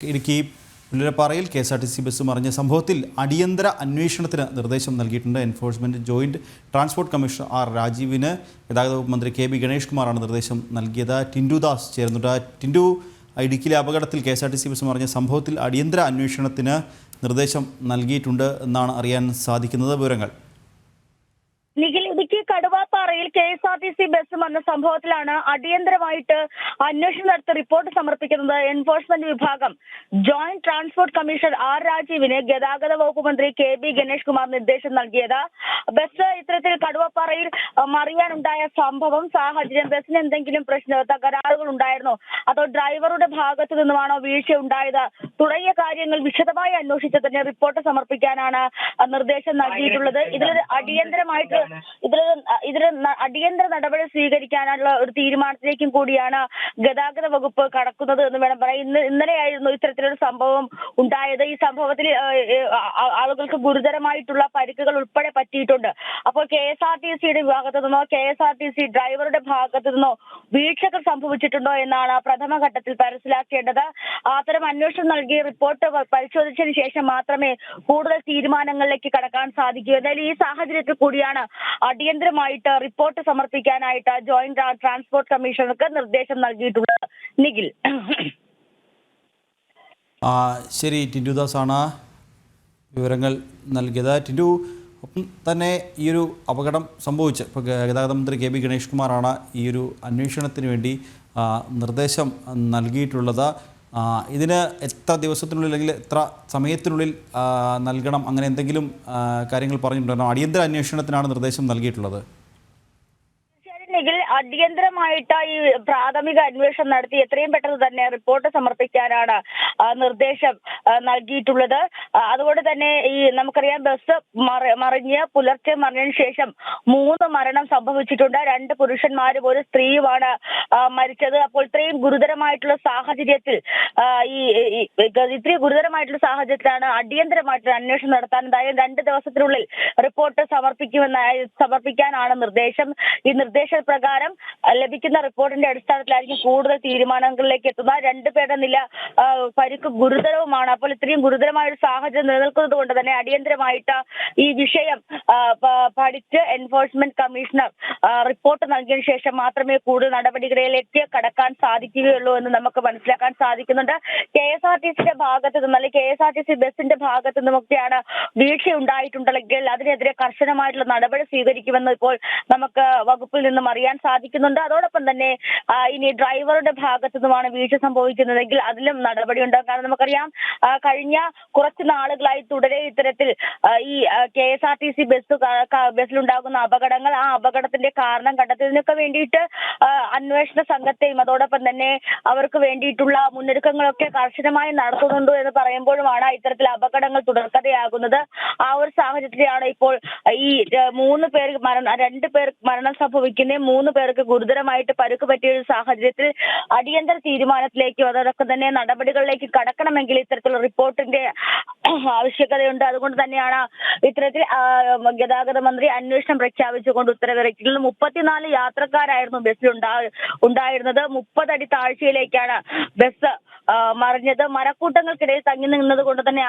Idukki പുല്ലപ്പാറയിൽ KSRTC bus മറിഞ്ഞ സംഭവത്തിൽ അടിയന്തര അന്വേഷണത്തിന് നിർദ്ദേശം നൽകിയിട്ടുണ്ട്. Enforcement joint transport commissioner R രാജീവിന് ഗതാഗത വകുപ്പ് മന്ത്രി KB ഗണേഷ് കുമാറാണ് നിർദ്ദേശം നൽകിയത്. ടിൻഡു ദാസ് ചേരുന്നുണ്ട്. ടിൻഡു, ഇടുക്കിയിലെ അപകടത്തിൽ KSRTC ബസ് മറിഞ്ഞ സംഭവത്തിൽ അടിയന്തര അന്വേഷണത്തിന് നിർദ്ദേശം നൽകിയിട്ടുണ്ട് എന്നാണ് അറിയാൻ സാധിക്കുന്നത്. വിവരങ്ങൾ. നിഖിൽ, ഇടുക്കി കടുവാപ്പാറയിൽ KSRTC ബസ് വന്ന സംഭവത്തിലാണ് അടിയന്തരമായിട്ട് അന്വേഷണം നടത്തി റിപ്പോർട്ട് സമർപ്പിക്കുന്നത് എൻഫോഴ്സ്മെന്റ് വിഭാഗം ജോയിന്റ് ട്രാൻസ്പോർട്ട് കമ്മീഷണർ ആർ രാജീവിന് ഗതാഗത വകുപ്പ് മന്ത്രി KB ഗണേഷ് കുമാർ നിർദ്ദേശം നൽകിയത്. ബസ് ഇത്തരത്തിൽ കടുവാപ്പാറയിൽ മറിയാനുണ്ടായ സംഭവം, സാഹചര്യം, ബസ്സിന് എന്തെങ്കിലും തകരാറുകൾ ഉണ്ടായിരുന്നോ, അതോ ഡ്രൈവറുടെ ഭാഗത്തു നിന്നുമാണോ വീഴ്ച ഉണ്ടായത് തുടങ്ങിയ കാര്യങ്ങൾ വിശദമായി അന്വേഷിച്ച് തന്നെ റിപ്പോർട്ട് സമർപ്പിക്കാനാണ് നിർദ്ദേശം നൽകിയിട്ടുള്ളത്. ഇതിലൊരു അടിയന്തര നടപടി സ്വീകരിക്കാനുള്ള ഒരു തീരുമാനത്തിലേക്കും കൂടിയാണ് ഗതാഗത വകുപ്പ് കടക്കുന്നത് എന്ന് വേണം പറയാൻ. ഇന്നലെയായിരുന്നു ഇത്തരത്തിലൊരു സംഭവം ഉണ്ടായത്. ഈ സംഭവത്തിൽ ആളുകൾക്ക് ഗുരുതരമായിട്ടുള്ള പരിക്കുകൾ ഉൾപ്പെടെ പറ്റിയിട്ടുണ്ട്. അപ്പോൾ KSRTCയുടെ ഭാഗത്തു നിന്നോ KSRTC ഡ്രൈവറുടെ ഭാഗത്തു നിന്നോ വീഴ്ചകൾ സംഭവിച്ചിട്ടുണ്ടോ എന്നാണ് പ്രഥമഘട്ടത്തിൽ മനസ്സിലാക്കേണ്ടത്. അത്തരം അന്വേഷണം നൽകി റിപ്പോർട്ട് പരിശോധിച്ചതിന് ശേഷം മാത്രമേ കൂടുതൽ തീരുമാനങ്ങളിലേക്ക് കടക്കാൻ സാധിക്കൂ. എന്നാലും ഈ സാഹചര്യത്തിൽ കൂടിയാണ് അടിയന്തരമായിട്ട് റിപ്പോർട്ട് സമർപ്പിക്കാനായിട്ട് ജോയിന്റ് ട്രാൻസ്പോർട്ട് കമ്മീഷണർക്ക് നിർദ്ദേശം നൽകിയിട്ടുള്ളത്. നിഖിൽ. ശരി, ടിൻഡു ദാസ് ആണ് വിവരങ്ങൾ നൽകിയത്. ടിൻഡു, ഒപ്പം തന്നെ ഈ ഒരു അപകടം സംഭവിച്ച് ഇപ്പോൾ ഗതാഗത മന്ത്രി KB ഗണേഷ് കുമാറാണ് ഈ ഒരു അന്വേഷണത്തിന് വേണ്ടി നിർദ്ദേശം നൽകിയിട്ടുള്ളത്. ഇതിന് എത്ര ദിവസത്തിനുള്ളിൽ അല്ലെങ്കിൽ എത്ര സമയത്തിനുള്ളിൽ നൽകണം, അങ്ങനെ എന്തെങ്കിലും കാര്യങ്ങൾ പറഞ്ഞിട്ടുണ്ടോ? അടിയന്തര അന്വേഷണത്തിനാണ് നിർദ്ദേശം നൽകിയിട്ടുള്ളത്. അടിയന്തരമായിട്ട് ഈ പ്രാഥമിക അന്വേഷണം നടത്തി എത്രയും പെട്ടെന്ന് തന്നെ റിപ്പോർട്ട് സമർപ്പിക്കാനാണ് നിർദ്ദേശം നൽകിയിട്ടുള്ളത്. അതുകൊണ്ട് തന്നെ ഈ നമുക്കറിയാം, ബസ് മറിഞ്ഞ് പുലർച്ചെ മറിഞ്ഞതിന് ശേഷം 3 മരണം സംഭവിച്ചിട്ടുണ്ട്. 2 പുരുഷന്മാരും 1 സ്ത്രീയുമാണ് മരിച്ചത്. അപ്പോൾ ഇത്രയും ഗുരുതരമായിട്ടുള്ള സാഹചര്യത്തിൽ സാഹചര്യത്തിലാണ് അടിയന്തരമായിട്ടുള്ള അന്വേഷണം നടത്താൻ എന്തായാലും 2 ദിവസത്തിനുള്ളിൽ റിപ്പോർട്ട് സമർപ്പിക്കാനാണ് നിർദ്ദേശം. ഈ നിർദ്ദേശപ്രകാരം ലഭിക്കുന്ന റിപ്പോർട്ടിന്റെ അടിസ്ഥാനത്തിലായിരിക്കും കൂടുതൽ തീരുമാനങ്ങളിലേക്ക് എത്തുക. 2 പേരുടെ നില പരിക്ക് ഗുരുതരവുമാണ്. അപ്പോൾ ഇത്രയും ഗുരുതരമായ ഒരു സാഹചര്യം നിലനിൽക്കുന്നത് കൊണ്ട് തന്നെ അടിയന്തരമായിട്ട് ഈ വിഷയം പഠിച്ച് എൻഫോഴ്സ്മെന്റ് കമ്മീഷണർ റിപ്പോർട്ട് നൽകിയതിനു ശേഷം മാത്രമേ കൂടുതൽ നടപടികളിലേക്ക് കടക്കാൻ സാധിക്കുകയുള്ളൂ എന്ന് നമുക്ക് മനസ്സിലാക്കാൻ സാധിക്കുന്നുണ്ട്. KSRTCയുടെ ഭാഗത്ത് നിന്ന് അല്ലെങ്കിൽ KSRTC ബസിന്റെ ഭാഗത്ത് നിന്നുമൊക്കെയാണ് വീഴ്ച ഉണ്ടായിട്ടുണ്ടെങ്കിൽ അതിനെതിരെ കർശനമായിട്ടുള്ള നടപടി സ്വീകരിക്കുമെന്ന് ഇപ്പോൾ നമുക്ക് വകുപ്പിൽ നിന്നും അറിയാൻ സാധിക്കുന്നുണ്ട്. അതോടൊപ്പം തന്നെ ഇനി ഡ്രൈവറുടെ ഭാഗത്തു നിന്നുമാണ് വീഴ്ച സംഭവിക്കുന്നതെങ്കിൽ അതിലും നടപടി ഉണ്ടാകും. കാരണം നമുക്കറിയാം, കഴിഞ്ഞ കുറച്ച് നാളുകളായി തുടരെ ഇത്തരത്തിൽ ഈ KSRTC ബസ്സിലുണ്ടാകുന്ന അപകടങ്ങൾ, ആ അപകടത്തിന്റെ കാരണം കണ്ടെത്തുന്നതിനൊക്കെ വേണ്ടിയിട്ട് അന്വേഷണ സംഘത്തെയും അതോടൊപ്പം തന്നെ അവർക്ക് വേണ്ടിയിട്ടുള്ള മുന്നൊരുക്കങ്ങളൊക്കെ കർശനമായി നടത്തുന്നുണ്ട് എന്ന് പറയുമ്പോഴുമാണ് ഇത്തരത്തിൽ അപകടങ്ങൾ തുടർക്കഥയാകുന്നത്. ആ ഒരു സാഹചര്യത്തിലാണ് ഇപ്പോൾ ഈ 2 പേർ മരണം സംഭവിക്കുന്ന 3 പേർക്ക് ഗുരുതരമായിട്ട് പരുക്ക് പറ്റിയ ഒരു സാഹചര്യത്തിൽ അടിയന്തര തീരുമാനത്തിലേക്കോ അതോടൊപ്പം തന്നെ നടപടികളിലേക്ക് കടക്കണമെങ്കിൽ ഇത്തരത്തിലുള്ള റിപ്പോർട്ടിന്റെ ആവശ്യകതയുണ്ട്. അതുകൊണ്ട് തന്നെയാണ് ഇത്തരത്തിൽ ഗതാഗത മന്ത്രി അന്വേഷണം പ്രഖ്യാപിച്ചുകൊണ്ട് ഉത്തരവിറക്കിയിട്ടുള്ളത്. 34 യാത്രക്കാരായിരുന്നു ബസ്സിൽ ഉണ്ടായിരുന്നത്. 30 അടി താഴ്ചയിലേക്കാണ് ബസ് മറിഞ്ഞത്. മരക്കൂട്ടങ്ങൾക്കിടയിൽ തങ്ങി നിന്നത് കൊണ്ട് തന്നെ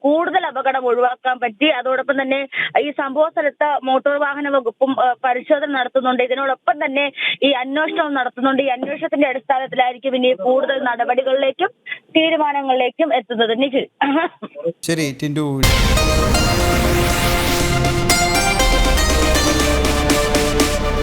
കൂടുതൽ അപകടം ഒഴിവാക്കാൻ പറ്റി. അതോടൊപ്പം തന്നെ ഈ സംഭവ സ്ഥലത്ത് മോട്ടോർ വാഹന വകുപ്പും പരിശോധന നടത്തുന്നുണ്ട്. ഇതിനോടൊപ്പം തന്നെ ഈ അന്വേഷണവും നടത്തുന്നുണ്ട്. ഈ അന്വേഷണത്തിന്റെ അടിസ്ഥാനത്തിലായിരിക്കും ഇനി കൂടുതൽ നടപടികളിലേക്കും തീരുമാനങ്ങളിലേക്കും എത്തുന്നത്. നിഖിൽ. ശരി ടിൻഡു.